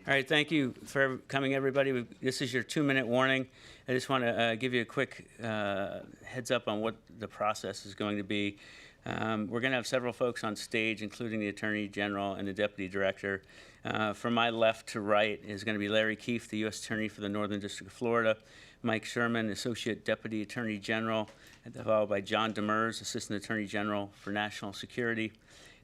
All right, thank you for coming, everybody. This is your 2-minute warning. I just want to give you a quick heads up on what the process is going to be. We're going to have several folks on stage, including the Attorney General and the Deputy Director. From my left to right is going to be Larry Keefe, the U.S. Attorney for the Northern District of Florida, Mike Sherman, Associate Deputy Attorney General, and followed by John Demers, Assistant Attorney General for National Security.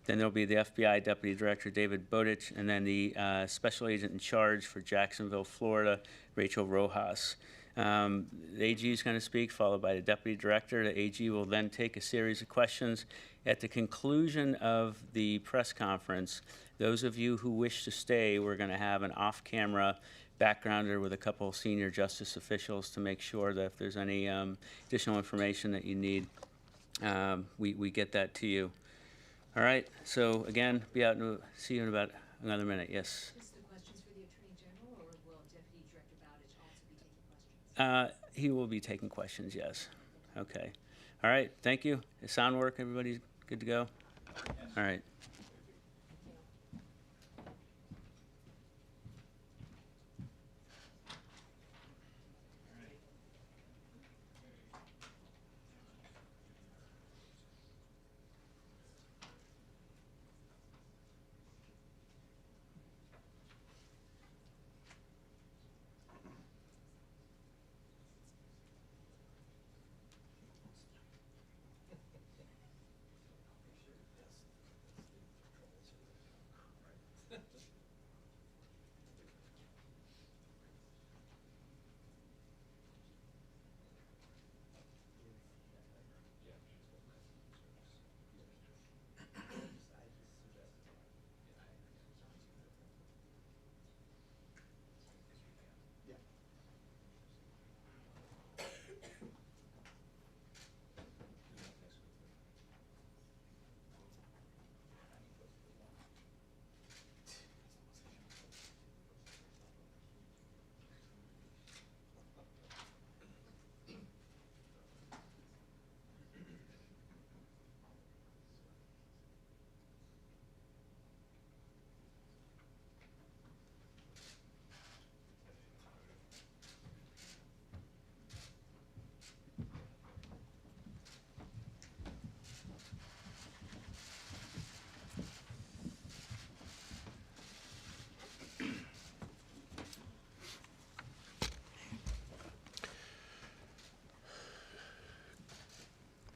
Then there'll be the FBI Deputy Director, David Bowditch, and then the Special Agent in Charge for Jacksonville, Florida, Rachel Rojas. The AG is going to speak, followed by the Deputy Director. The AG will then take a series of questions. At the conclusion of the press conference, those of you who wish to stay, we're going to have an off-camera backgrounder with a couple of senior justice officials to make sure that if there's any additional information that you need, we get that to you. All right, so again, be out and see you in about another minute. Yes? Just the questions for the Attorney General, or will Deputy Director Bowditch also be taking questions? He will be taking questions, yes. Okay. All right, thank you. Does sound work? Everybody good to go? Yes. All right.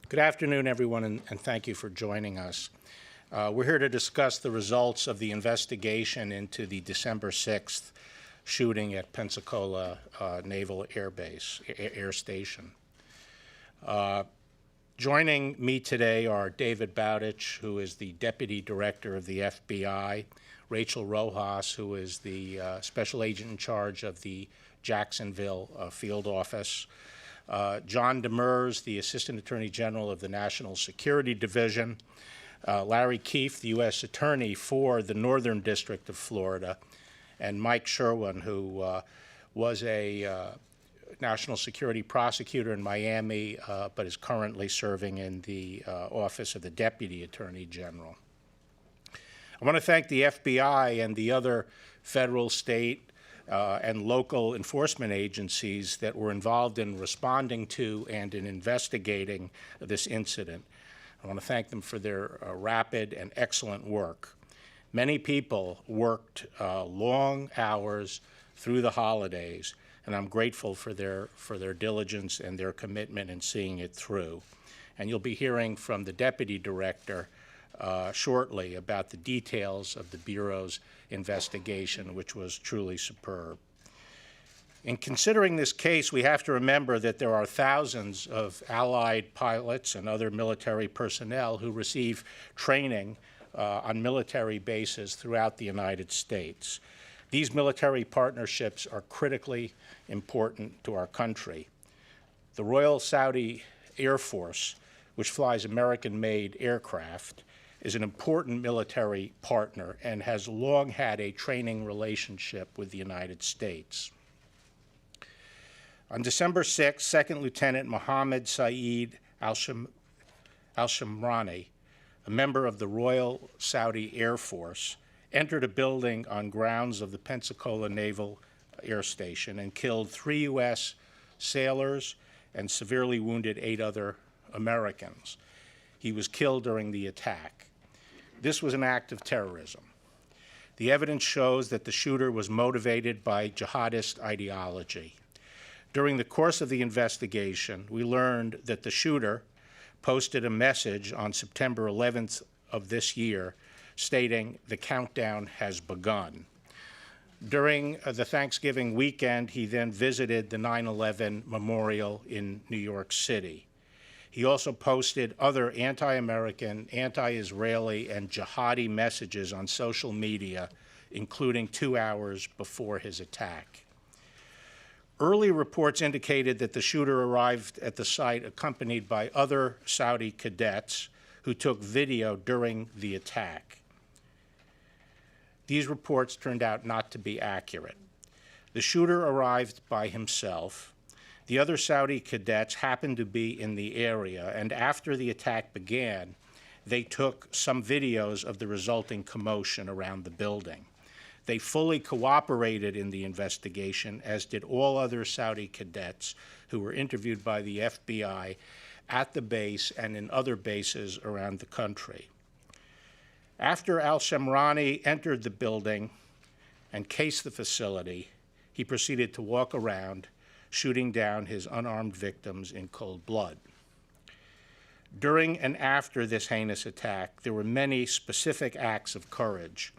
Good afternoon, everyone, and thank you for joining us. We're here to discuss the results of the investigation into the December 6th shooting at Pensacola Naval Air Base, Air Station. Joining me today are David Bowditch, who is the Deputy Director of the FBI, Rachel Rojas, who is the Special Agent in charge of the Jacksonville Field Office, John Demers, the Assistant Attorney General of the National Security Division, Larry Keefe, the U.S. Attorney for the Northern District of Florida, and Mike Sherman, who was a national security prosecutor in Miami, but is currently serving in the Office of the Deputy Attorney General. I want to thank the FBI and the other federal, state, and local enforcement agencies that were involved in responding to and in investigating this incident. I want to thank them for their rapid and excellent work. Many people worked long hours through the holidays, and I'm grateful for their diligence and their commitment in seeing it through. And you'll be hearing from the Deputy Director shortly about the details of the Bureau's investigation, which was truly superb. In considering this case, we have to remember that there are thousands of Allied pilots and other military personnel who receive training on military bases throughout the United States. These military partnerships are critically important to our country. The Royal Saudi Air Force, which flies American-made aircraft, is an important military partner and has long had a training relationship with the United States. On December 6, 2nd Lieutenant Mohammed Saeed al-Shamrani, a member of the Royal Saudi Air Force, entered a building on grounds of the Pensacola Naval Air Station and killed 3 U.S. sailors and severely wounded 8 other Americans. He was killed during the attack. This was an act of terrorism. The evidence shows that the shooter was motivated by jihadist ideology. During the course of the investigation, we learned that the shooter posted a message on September 11th of this year stating, "The countdown has begun." During the Thanksgiving weekend, he then visited the 9/11 memorial in New York City. He also posted other anti-American, anti-Israeli, and jihadi messages on social media, including 2 hours before his attack. Early reports indicated that the shooter arrived at the site accompanied by other Saudi cadets who took video during the attack. These reports turned out not to be accurate. The shooter arrived by himself. The other Saudi cadets happened to be in the area, and after the attack began, they took some videos of the resulting commotion around the building. They fully cooperated in the investigation, as did all other Saudi cadets who were interviewed by the FBI at the base and in other bases around the country. After al-Shamrani entered the building and cased the facility, he proceeded to walk around, shooting down his unarmed victims in cold blood. During and after this heinous attack, there were many specific acts of courage,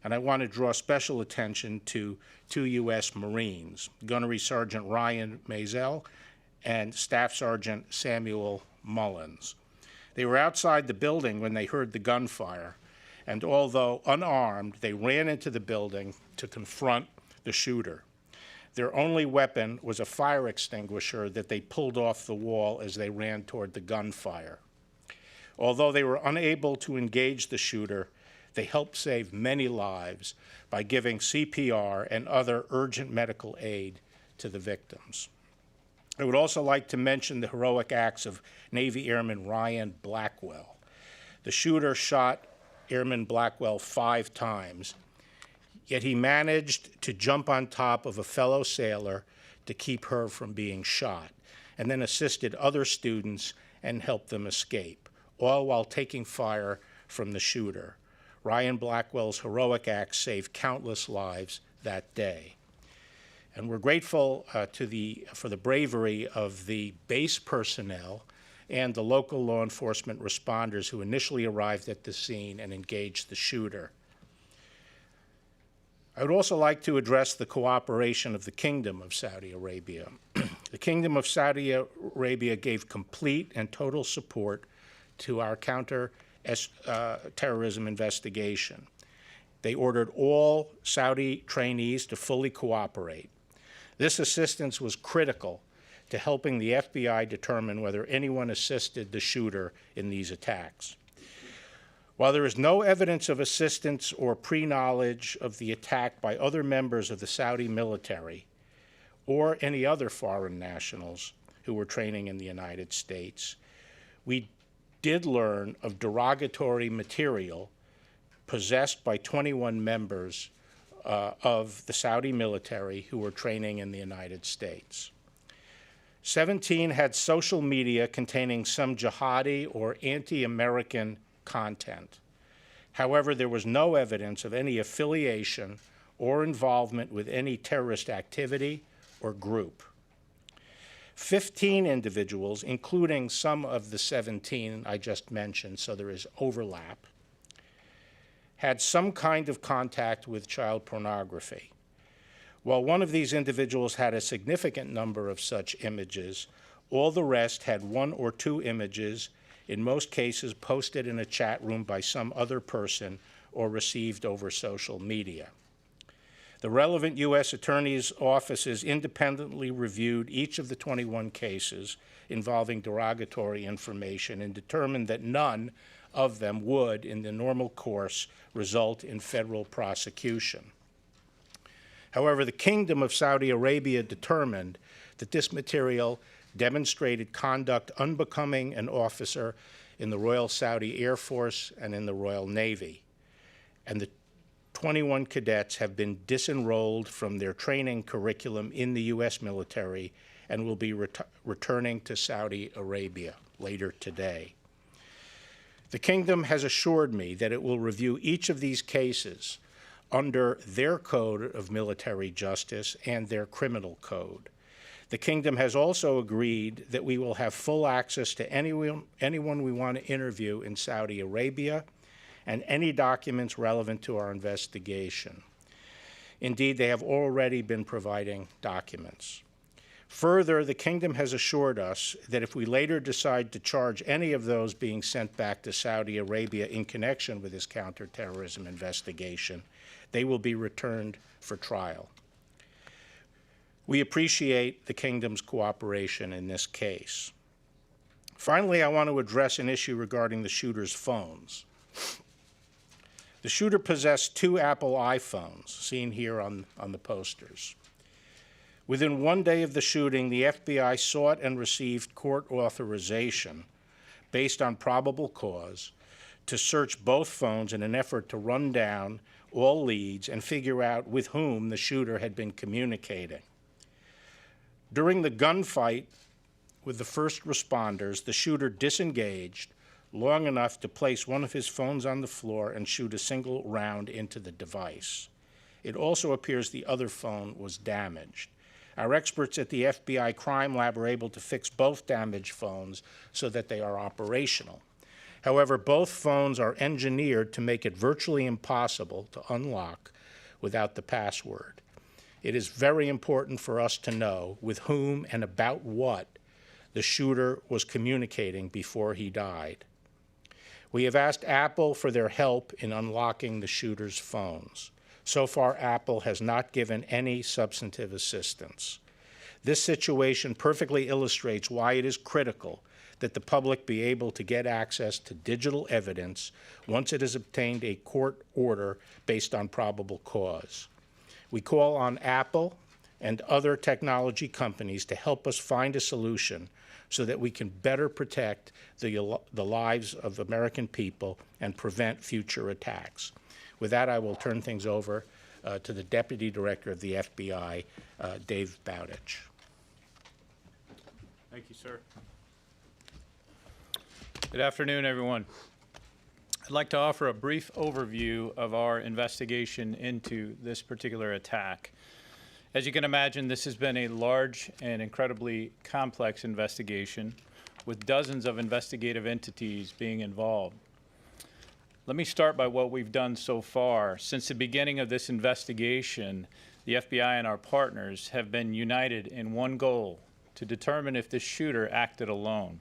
and I want to draw special attention to 2 U.S. Marines, Gunnery Sergeant Ryan Mazel and Staff Sergeant Samuel Mullins. They were outside the building when they heard the gunfire, and although unarmed, they ran into the building to confront the shooter. Their only weapon was a fire extinguisher that they pulled off the wall as they ran toward the gunfire. Although they were unable to engage the shooter, they helped save many lives by giving CPR and other urgent medical aid to the victims. I would also like to mention the heroic acts of Navy Airman Ryan Blackwell. The shooter shot Airman Blackwell 5 times, yet he managed to jump on top of a fellow sailor to keep her from being shot, and then assisted other students and helped them escape, all while taking fire from the shooter. Ryan Blackwell's heroic acts saved countless lives that day. And we're grateful for the bravery of the base personnel and the local law enforcement responders who initially arrived at the scene and engaged the shooter. I would also like to address the cooperation of the Kingdom of Saudi Arabia. The Kingdom of Saudi Arabia gave complete and total support to our counter-terrorism investigation. They ordered all Saudi trainees to fully cooperate. This assistance was critical to helping the FBI determine whether anyone assisted the shooter in these attacks. While there is no evidence of assistance or pre-knowledge of the attack by other members of the Saudi military or any other foreign nationals who were training in the United States, we did learn of derogatory material possessed by 21 members of the Saudi military who were training in the United States. 17 had social media containing some jihadi or anti-American content. However, there was no evidence of any affiliation or involvement with any terrorist activity or group. 15 individuals, including some of the 17 I just mentioned, so there is overlap, had some kind of contact with child pornography. While one of these individuals had a significant number of such images, all the rest had 1 or 2 images, in most cases posted in a chat room by some other person or received over social media. The relevant U.S. attorneys' offices independently reviewed each of the 21 cases involving derogatory information and determined that none of them would, in the normal course, result in federal prosecution. However, the Kingdom of Saudi Arabia determined that this material demonstrated conduct unbecoming an officer in the Royal Saudi Air Force and in the Royal Navy, and the 21 cadets have been disenrolled from their training curriculum in the U.S. military and will be returning to Saudi Arabia later today. The Kingdom has assured me that it will review each of these cases under their code of military justice and their criminal code. The Kingdom has also agreed that we will have full access to anyone we want to interview in Saudi Arabia and any documents relevant to our investigation. Indeed, they have already been providing documents. Further, the Kingdom has assured us that if we later decide to charge any of those being sent back to Saudi Arabia in connection with this counterterrorism investigation, they will be returned for trial. We appreciate the Kingdom's cooperation in this case. Finally, I want to address an issue regarding the shooter's phones. The shooter possessed 2 Apple iPhones, seen here on the posters. Within 1 day of the shooting, the FBI sought and received court authorization, based on probable cause, to search both phones in an effort to run down all leads and figure out with whom the shooter had been communicating. During the gunfight with the first responders, the shooter disengaged long enough to place one of his phones on the floor and shoot a single round into the device. It also appears the other phone was damaged. Our experts at the FBI Crime Lab were able to fix both damaged phones so that they are operational. However, both phones are engineered to make it virtually impossible to unlock without the password. It is very important for us to know with whom and about what the shooter was communicating before he died. We have asked Apple for their help in unlocking the shooter's phones. So far, Apple has not given any substantive assistance. This situation perfectly illustrates why it is critical that the public be able to get access to digital evidence once it has obtained a court order based on probable cause. We call on Apple and other technology companies to help us find a solution so that we can better protect the lives of American people and prevent future attacks. With that, I will turn things over to the Deputy Director of the FBI, Dave Bowditch. Thank you, sir. Good afternoon, everyone. I'd like to offer a brief overview of our investigation into this particular attack. As you can imagine, this has been a large and incredibly complex investigation with dozens of investigative entities being involved. Let me start by what we've done so far. Since the beginning of this investigation, the FBI and our partners have been united in one goal: to determine if this shooter acted alone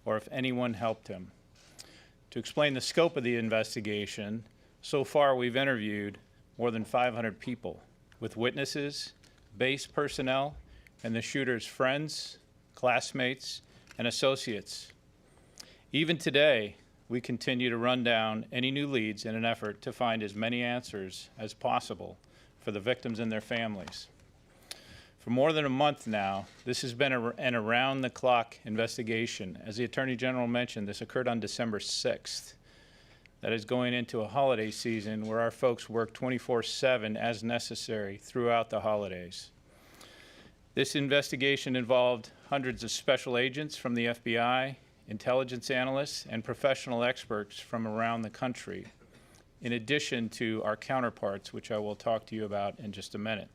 or if anyone helped him. To explain the scope of the investigation, so far we've interviewed more than 500 people, with witnesses, base personnel, and the shooter's friends, classmates, and associates. Even today, we continue to run down any new leads in an effort to find as many answers as possible for the victims and their families. For more than a month now, this has been an around-the-clock investigation. As the Attorney General mentioned, this occurred on December 6th. That is going into a holiday season where our folks work 24/7 as necessary throughout the holidays. This investigation involved hundreds of special agents from the FBI, intelligence analysts, and professional experts from around the country, in addition to our counterparts, which I will talk to you about in just a minute.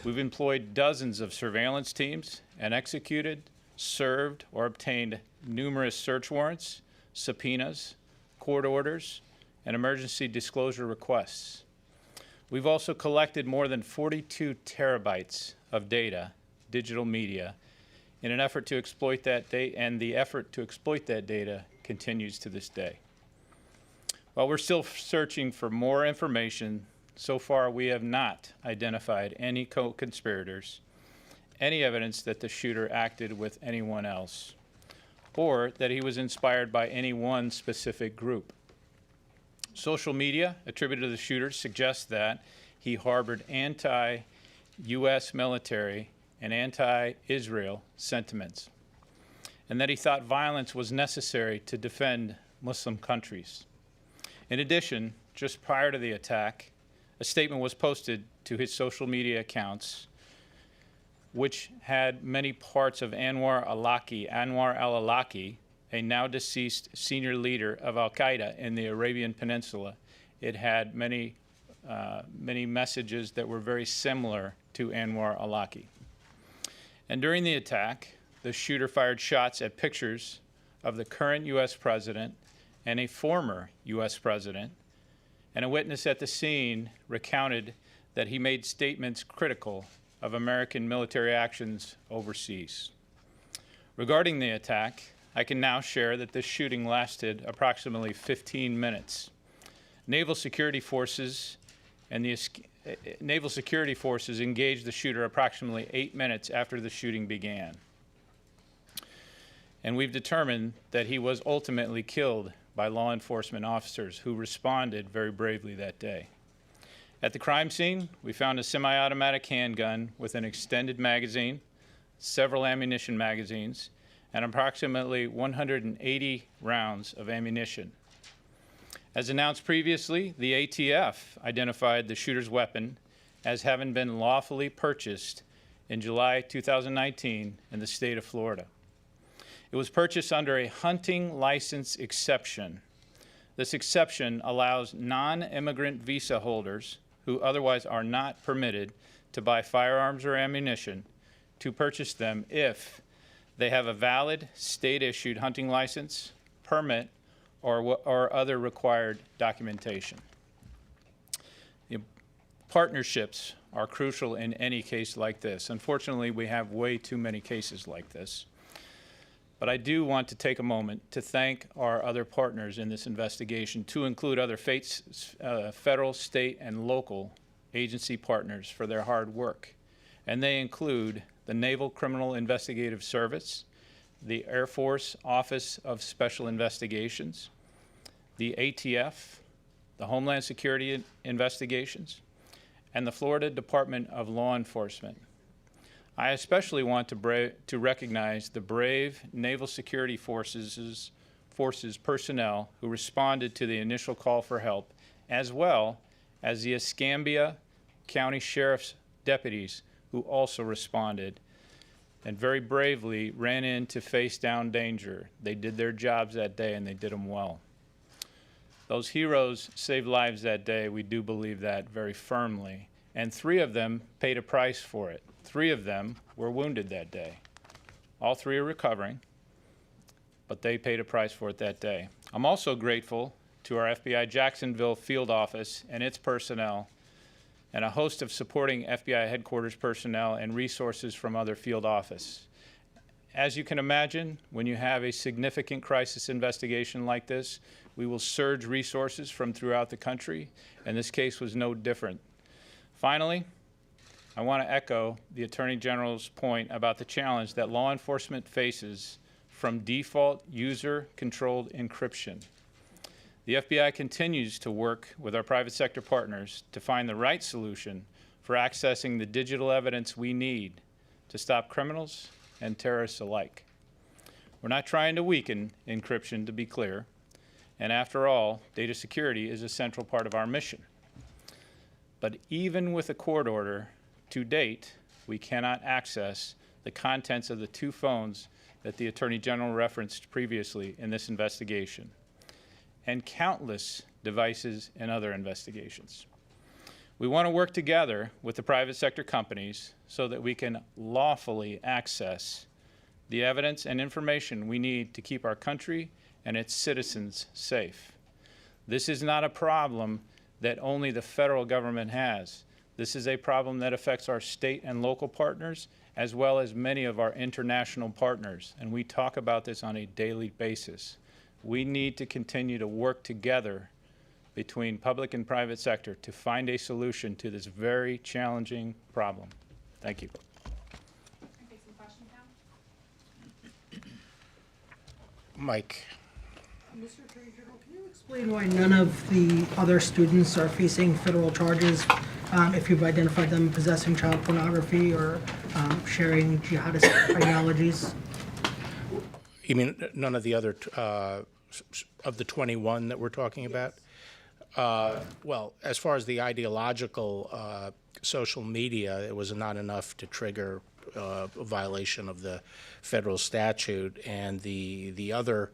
We've employed dozens of surveillance teams and executed, served, or obtained numerous search warrants, subpoenas, court orders, and emergency disclosure requests. We've also collected more than 42 terabytes of data, digital media, in an effort to exploit that data, and the effort to exploit that data continues to this day. While we're still searching for more information, so far we have not identified any co-conspirators, any evidence that the shooter acted with anyone else, or that he was inspired by any one specific group. Social media attributed to the shooter suggests that he harbored anti-U.S. military and anti-Israel sentiments, and that he thought violence was necessary to defend Muslim countries. In addition, just prior to the attack, a statement was posted to his social media accounts, which had many parts of Anwar al-Awlaki, a now deceased senior leader of Al-Qaeda in the Arabian Peninsula. It had many messages that were very similar to Anwar al-Awlaki. And during the attack, the shooter fired shots at pictures of the current U.S. president and a former U.S. president, and a witness at the scene recounted that he made statements critical of American military actions overseas. Regarding the attack, I can now share that this shooting lasted approximately 15 minutes. Naval security forces engaged the shooter approximately 8 minutes after the shooting began. And we've determined that he was ultimately killed by law enforcement officers who responded very bravely that day. At the crime scene, we found a semi-automatic handgun with an extended magazine, several ammunition magazines, and approximately 180 rounds of ammunition. As announced previously, the ATF identified the shooter's weapon as having been lawfully purchased in July 2019 in the state of Florida. It was purchased under a hunting license exception. This exception allows non-immigrant visa holders who otherwise are not permitted to buy firearms or ammunition to purchase them if they have a valid state-issued hunting license, permit, or other required documentation. Partnerships are crucial in any case like this. Unfortunately, we have way too many cases like this. But I do want to take a moment to thank our other partners in this investigation, to include other federal, state, and local agency partners for their hard work. And they include the Naval Criminal Investigative Service, the Air Force Office of Special Investigations, the ATF, the Homeland Security Investigations, and the Florida Department of Law Enforcement. I especially want to recognize the brave Naval Security Forces personnel who responded to the initial call for help, as well as the Escambia County Sheriff's deputies who also responded and very bravely ran in to face down danger. They did their jobs that day, and they did them well. Those heroes saved lives that day. We do believe that very firmly. And 3 of them paid a price for it. 3 of them were wounded that day. All 3 are recovering, but they paid a price for it that day. I'm also grateful to our FBI Jacksonville field office and its personnel, and a host of supporting FBI headquarters personnel and resources from other field office. As you can imagine, when you have a significant crisis investigation like this, we will surge resources from throughout the country, and this case was no different. Finally, I want to echo the Attorney General's point about the challenge that law enforcement faces from default user-controlled encryption. The FBI continues to work with our private sector partners to find the right solution for accessing the digital evidence we need to stop criminals and terrorists alike. We're not trying to weaken encryption, to be clear, and after all, data security is a central part of our mission. But even with a court order, to date, we cannot access the contents of the 2 phones that the Attorney General referenced previously in this investigation, and countless devices in other investigations. We want to work together with the private sector companies so that we can lawfully access the evidence and information we need to keep our country and its citizens safe. This is not a problem that only the federal government has. This is a problem that affects our state and local partners, as well as many of our international partners, and we talk about this on a daily basis. We need to continue to work together between public and private sector to find a solution to this very challenging problem. Thank you. Take some questions now. Mike. Mr. Attorney General, can you explain why none of the other students are facing federal charges if you've identified them possessing child pornography or sharing jihadist ideologies? You mean none of the other, of the 21 that we're talking about? Well, as far as the ideological social media, it was not enough to trigger a violation of the federal statute, and the other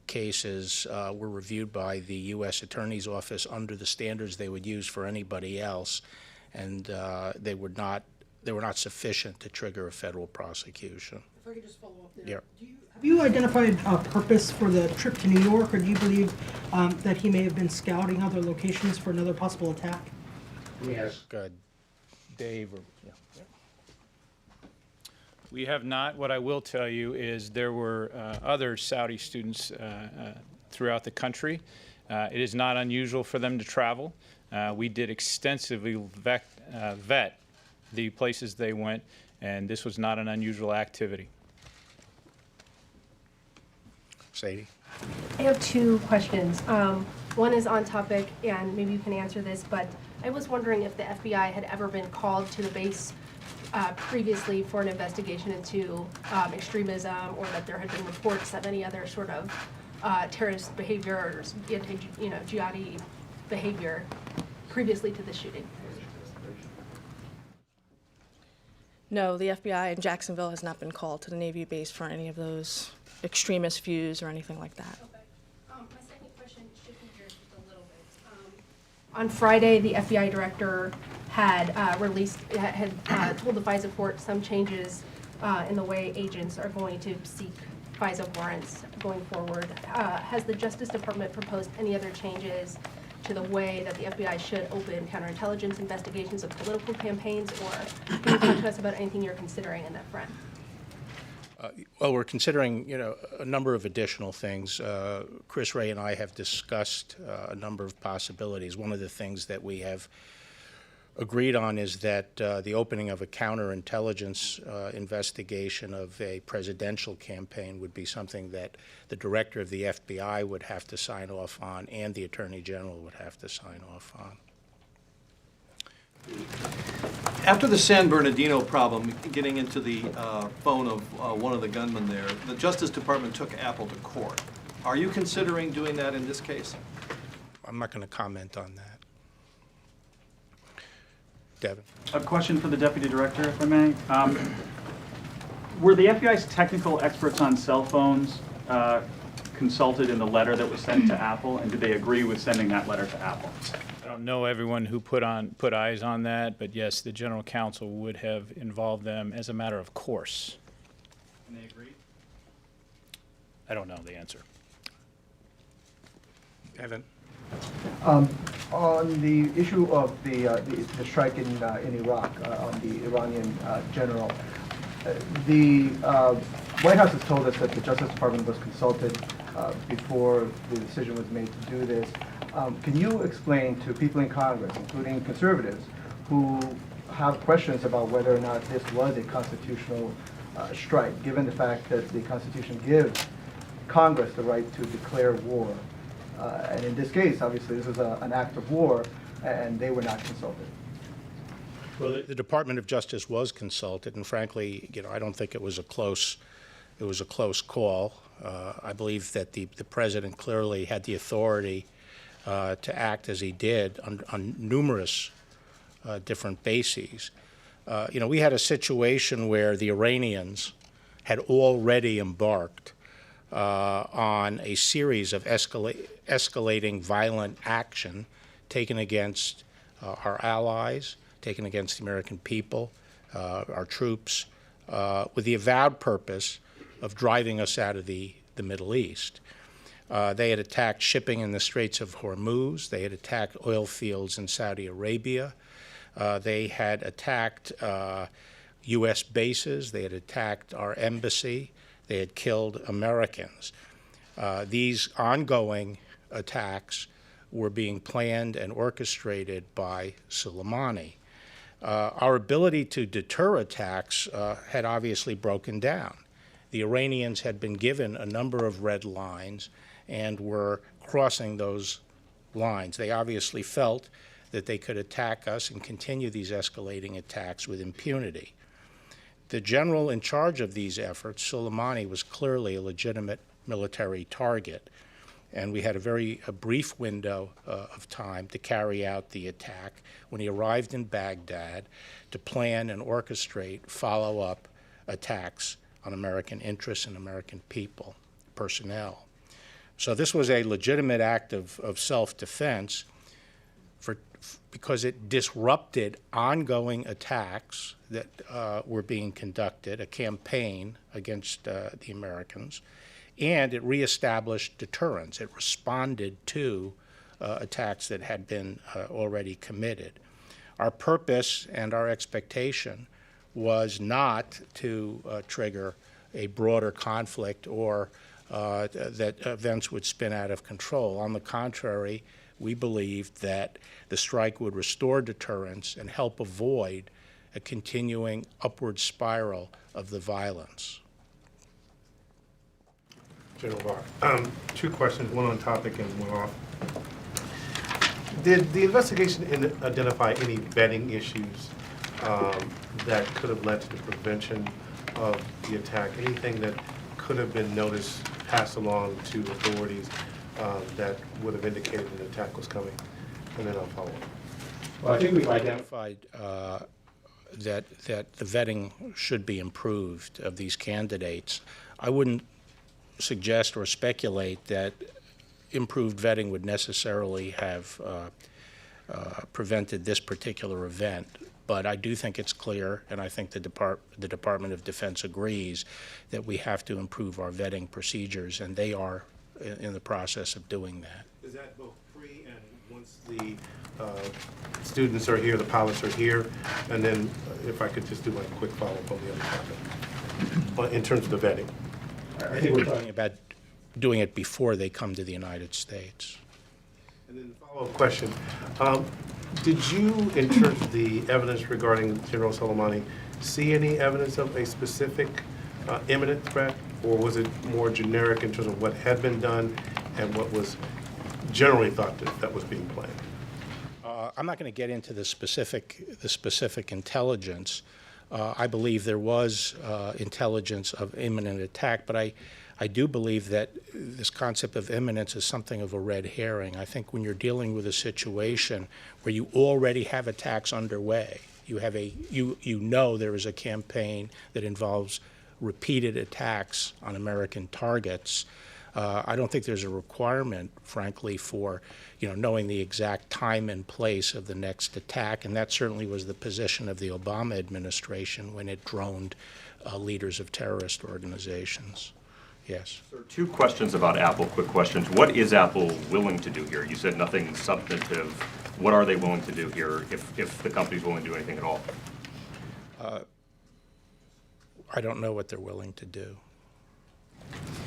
cases were reviewed by the U.S. Attorney's Office under the standards they would use for anybody else, and they were not sufficient to trigger a federal prosecution. If I could just follow up there. Yeah. Have you identified a purpose for the trip to New York, or do you believe that he may have been scouting other locations for another possible attack? Yes. Good. Dave or, yeah. We have not. What I will tell you is there were other Saudi students throughout the country. It is not unusual for them to travel. We did extensively vet the places they went, and this was not an unusual activity. Sadie? I have two questions. One is on topic, and maybe you can answer this, but I was wondering if the FBI had ever been called to the base previously for an investigation into extremism, or that there had been reports of any other sort of terrorist behavior or jihadi behavior previously to the shooting. No, the FBI in Jacksonville has not been called to the Navy base for any of those extremist views or anything like that. Okay. My second question, shifting gears just a little bit. On Friday, the FBI director had told the FISA court some changes in the way agents are going to seek FISA warrants going forward. Has the Justice Department proposed any other changes to the way that the FBI should open counterintelligence investigations of political campaigns, or can you talk to us about anything you're considering in that front? Well, we're considering, a number of additional things. Chris Ray and I have discussed a number of possibilities. One of the things that we have agreed on is that the opening of a counterintelligence investigation of a presidential campaign would be something that the director of the FBI would have to sign off on, and the Attorney General would have to sign off on. After the San Bernardino problem, getting into the phone of one of the gunmen there, the Justice Department took Apple to court. Are you considering doing that in this case? I'm not going to comment on that. Devin? A question for the Deputy Director, if I may. Were the FBI's technical experts on cell phones consulted in the letter that was sent to Apple, and did they agree with sending that letter to Apple? I don't know everyone who put eyes on that, but yes, the general counsel would have involved them as a matter of course. And they agreed? I don't know the answer. Evan? On the issue of the strike in Iraq on the Iranian general, the White House has told us that the Justice Department was consulted before the decision was made to do this. Can you explain to people in Congress, including conservatives, who have questions about whether or not this was a constitutional strike, given the fact that the Constitution gives Congress the right to declare war? And in this case, obviously, this was an act of war, and they were not consulted. Well, the Department of Justice was consulted, and frankly, I don't think it was a close call. I believe that the president clearly had the authority to act as he did on numerous different bases. We had a situation where the Iranians had already embarked on a series of escalating violent action taken against our allies, taken against the American people, our troops, with the avowed purpose of driving us out of the Middle East. They had attacked shipping in the Straits of Hormuz. They had attacked oil fields in Saudi Arabia. They had attacked U.S. bases. They had attacked our embassy. They had killed Americans. These ongoing attacks were being planned and orchestrated by Soleimani. Our ability to deter attacks had obviously broken down. The Iranians had been given a number of red lines and were crossing those lines. They obviously felt that they could attack us and continue these escalating attacks with impunity. The general in charge of these efforts, Soleimani, was clearly a legitimate military target. And we had a brief window of time to carry out the attack when he arrived in Baghdad to plan and orchestrate follow-up attacks on American interests and American people, personnel. So this was a legitimate act of self-defense because it disrupted ongoing attacks that were being conducted, a campaign against the Americans, and it reestablished deterrence. It responded to attacks that had been already committed. Our purpose and our expectation was not to trigger a broader conflict or that events would spin out of control. On the contrary, we believed that the strike would restore deterrence and help avoid a continuing upward spiral of the violence. General Barr. Two questions, one on topic and one off. Did the investigation identify any vetting issues that could have led to the prevention of the attack? Anything that could have been noticed, passed along to authorities that would have indicated an attack was coming? And then I'll follow up. Well, I think we've identified that the vetting should be improved of these candidates. I wouldn't suggest or speculate that improved vetting would necessarily have prevented this particular event, but I do think it's clear, and I think the Department of Defense agrees, that we have to improve our vetting procedures, and they are in the process of doing that. Is that both pre and once the students are here, the pilots are here? And then if I could just do my quick follow-up on the other topic, in terms of the vetting. I think we're talking about doing it before they come to the United States. And then the follow-up question. Did you, in terms of the evidence regarding General Soleimani, see any evidence of a specific imminent threat, or was it more generic in terms of what had been done and what was generally thought that was being planned? I'm not going to get into the specific intelligence. I believe there was intelligence of imminent attack, but I do believe that this concept of imminence is something of a red herring. I think when you're dealing with a situation where you already have attacks underway, you know there is a campaign that involves repeated attacks on American targets. I don't think there's a requirement, frankly, for knowing the exact time and place of the next attack, and that certainly was the position of the Obama administration when it droned leaders of terrorist organizations. Yes. Sir, two questions about Apple, quick questions. What is Apple willing to do here? You said nothing substantive. What are they willing to do here if the company's willing to do anything at all? I don't know what they're willing to do.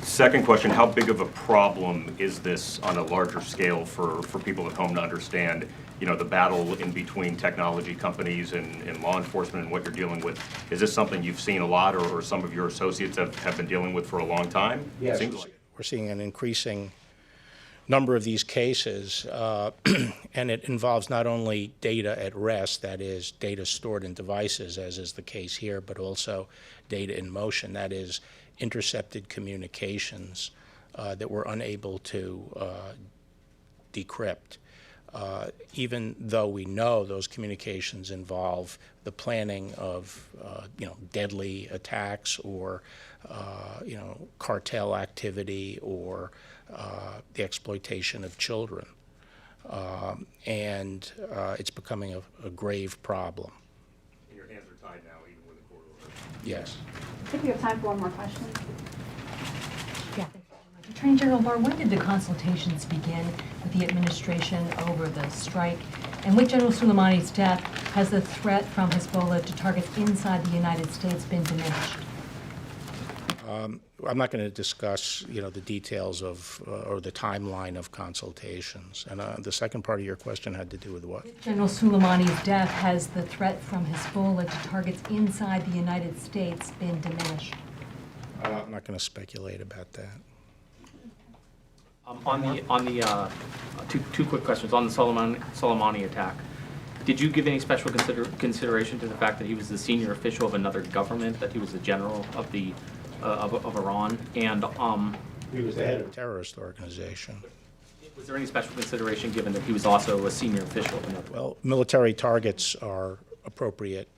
Second question, how big of a problem is this on a larger scale for people at home to understand, the battle in between technology companies and law enforcement and what you're dealing with? Is this something you've seen a lot or some of your associates have been dealing with for a long time? Yes, Seems like. we're seeing an increasing number of these cases, and it involves not only data at rest, that is data stored in devices, as is the case here, but also data in motion, that is intercepted communications that we're unable to decrypt. Even though we know those communications involve the planning of deadly attacks or cartel activity or the exploitation of children. And it's becoming a grave problem. And your hands are tied now, even with a court order. Yes. I think we have time for one more question. Yeah, thank you very much. Attorney General Barr, when did the consultations begin with the administration over the strike? And with General Soleimani's death, has the threat from Hezbollah to targets inside the United States been diminished? I'm not going to discuss, the details of or the timeline of consultations. And the second part of your question had to do with what? With General Soleimani's death, has the threat from Hezbollah to targets inside the United States been diminished? I'm not going to speculate about that. Two quick questions on the Soleimani attack. Did you give any special consideration to the fact that he was the senior official of another government, that he was the general of of Iran? And He was the head of a terrorist organization. Was there any special consideration given that he was also a senior official? Well, military targets are appropriate,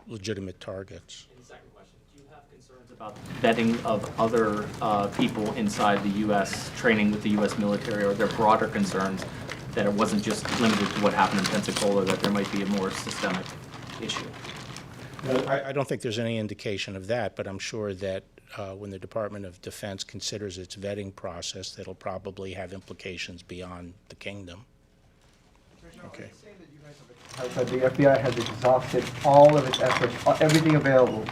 legitimate targets. And the second question, do you have concerns about vetting of other people inside the U.S., training with the U.S. military, or are there broader concerns that it wasn't just limited to what happened in Pensacola, that there might be a more systemic issue? I don't think there's any indication of that, but I'm sure that when the Department of Defense considers its vetting process, that'll probably have implications beyond the kingdom. Okay. That the FBI has exhausted all of its efforts, everything available,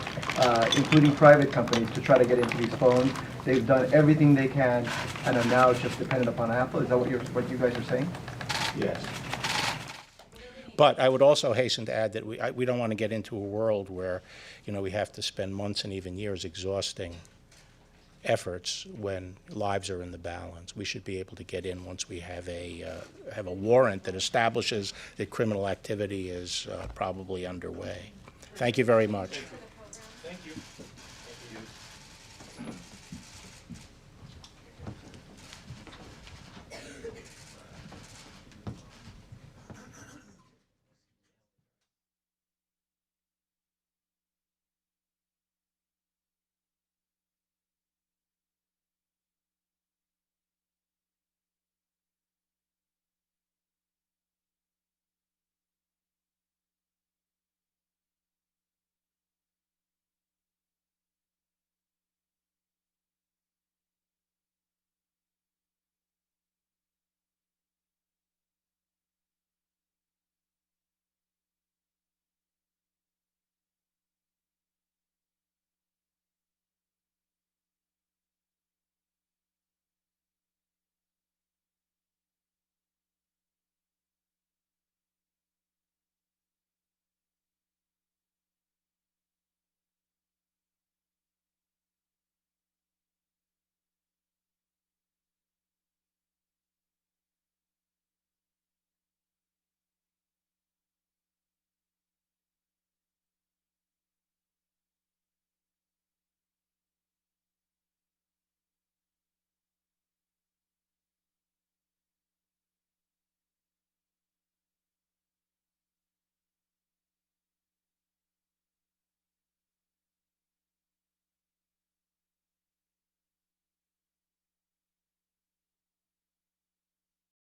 including private companies, to try to get into these phones. They've done everything they can, and are now just dependent upon Apple. Is that what you guys are saying? Yes. But I would also hasten to add that we don't want to get into a world where, we have to spend months and even years exhausting efforts when lives are in the balance. We should be able to get in once we have a warrant that establishes that criminal activity is probably underway. Thank you very much.